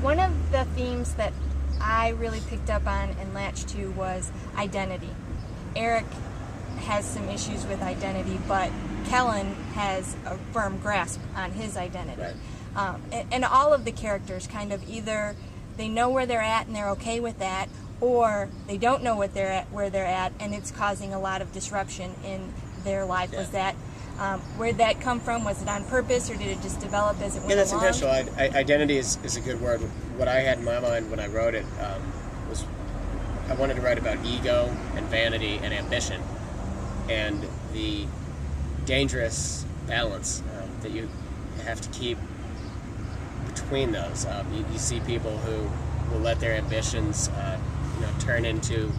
One of the themes that I really picked up on and latched to was identity. Eric has some issues with identity, but Kellen has a firm grasp on his identity. Right. And all of the characters kind of either they know where they're at and they're okay with that, or they don't know where they're at, and it's causing a lot of disruption in their life. Yeah. Was that where'd that come from? Was it on purpose, or did it just develop as it went along? Yeah, that's intentional. Identity is a good word. What I had in my mind when I wrote it was I wanted to write about ego and vanity and ambition, and the dangerous balance that you have to keep between those. You see people who will let their ambitions turn into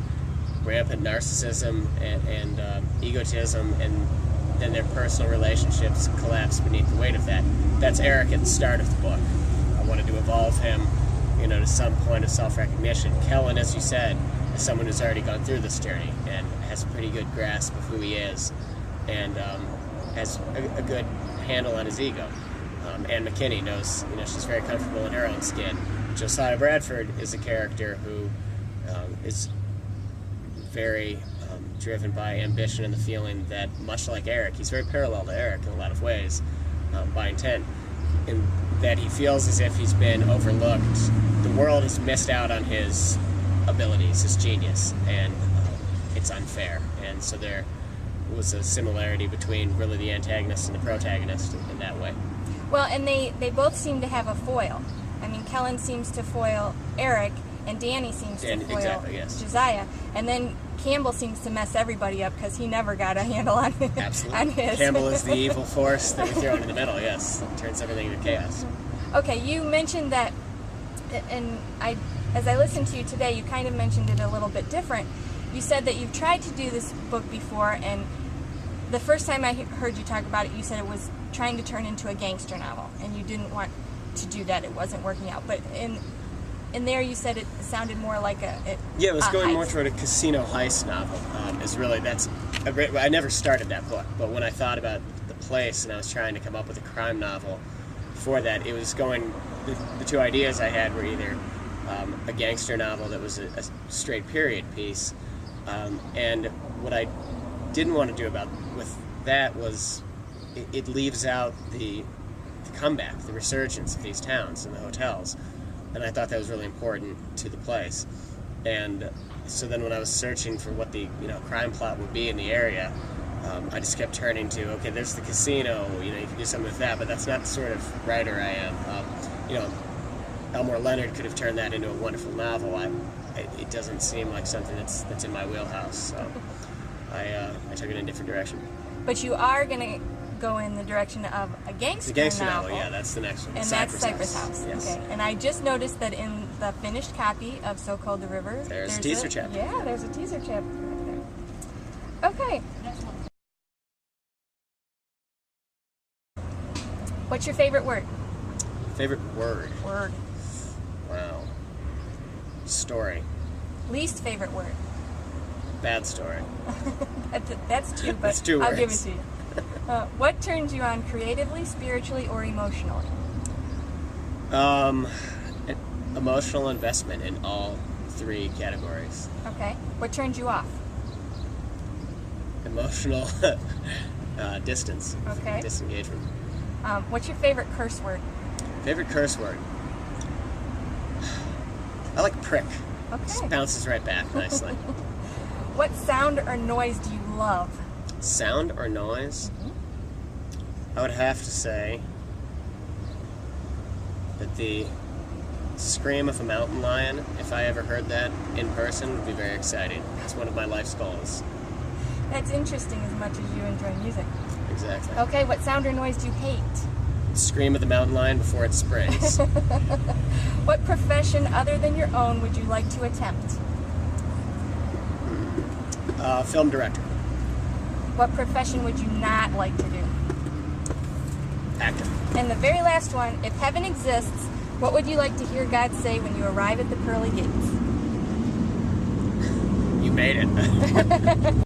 rampant narcissism and egotism, and then their personal relationships collapse beneath the weight of that. That's Eric at the start of the book. I wanted to evolve him, to some point of self-recognition. Kellen, as you said, is someone who's already gone through this journey and has a pretty good grasp of who he is, and has a good handle on his ego. Anne McKinney knows, she's very comfortable in her own skin. Josiah Bradford is a character who is very driven by ambition and the feeling that, much like Eric, he's very parallel to Eric in a lot of ways, by intent, in that he feels as if he's been overlooked. The world has missed out on his abilities, his genius, and it's unfair. And so there was a similarity between really the antagonist and the protagonist in that way. Well, and they both seem to have a foil. I mean, Kellen seems to foil Eric, and Danny seems to foil Josiah. And then Campbell seems to mess everybody up because he never got a handle on, on his. Campbell is the evil force that we throw in the middle, yes. Turns everything into chaos. Okay, you mentioned that, and as I listened to you today, you kind of mentioned it a little bit different. You said that you've tried to do this book before, and the first time I heard you talk about it, you said it was trying to turn into a gangster novel, and you didn't want to do that. It wasn't working out. But in there, you said it sounded more like it was going heist. More toward a casino heist novel. I never started that book, but when I thought about the place and I was trying to come up with a crime novel for that, it was going. The two ideas I had were either a gangster novel that was a straight period piece, and what I didn't want to do with that was it leaves out the comeback, the resurgence of these towns and the hotels, and I thought that was really important to the place. And so then when I was searching for what the crime plot would be in the area, I just kept turning to, okay, there's the casino, you can do something with that, but that's not the sort of writer I am. Elmore Leonard could have turned that into a wonderful novel. It doesn't seem like something that's in my wheelhouse, so I took it in a different direction. But you are going to go in the direction of a gangster novel. Yeah, that's the next one. And that's Cypress House. Yes. Okay. And I just noticed that in the finished copy of So Cold the River, there's a teaser chapter. Yeah, there's a teaser chapter right there. Okay. What's your favorite word? Favorite word? Word. Wow. Story. Least favorite word? Bad story. That's two, but that's two I'll words. give it to you. What turns you on creatively, spiritually, or emotionally? Emotional investment in all three categories. Okay. What turns you off? Emotional distance. Okay. Disengagement. What's your favorite curse word? Favorite curse word? I like prick. Okay. Just bounces right back nicely. What sound or noise do you love? Sound or noise? Mm-hmm. I would have to say that the scream of a mountain lion, if I ever heard that in person, would be very exciting. It's one of my life's goals. That's interesting as much as you enjoy music. Exactly. Okay, what sound or noise do you hate? Scream of the mountain lion before it springs. What profession other than your own would you like to attempt? Film director. What profession would you not like to do? Actor. And the very last one, if heaven exists, what would you like to hear God say when you arrive at the pearly gates? You made it.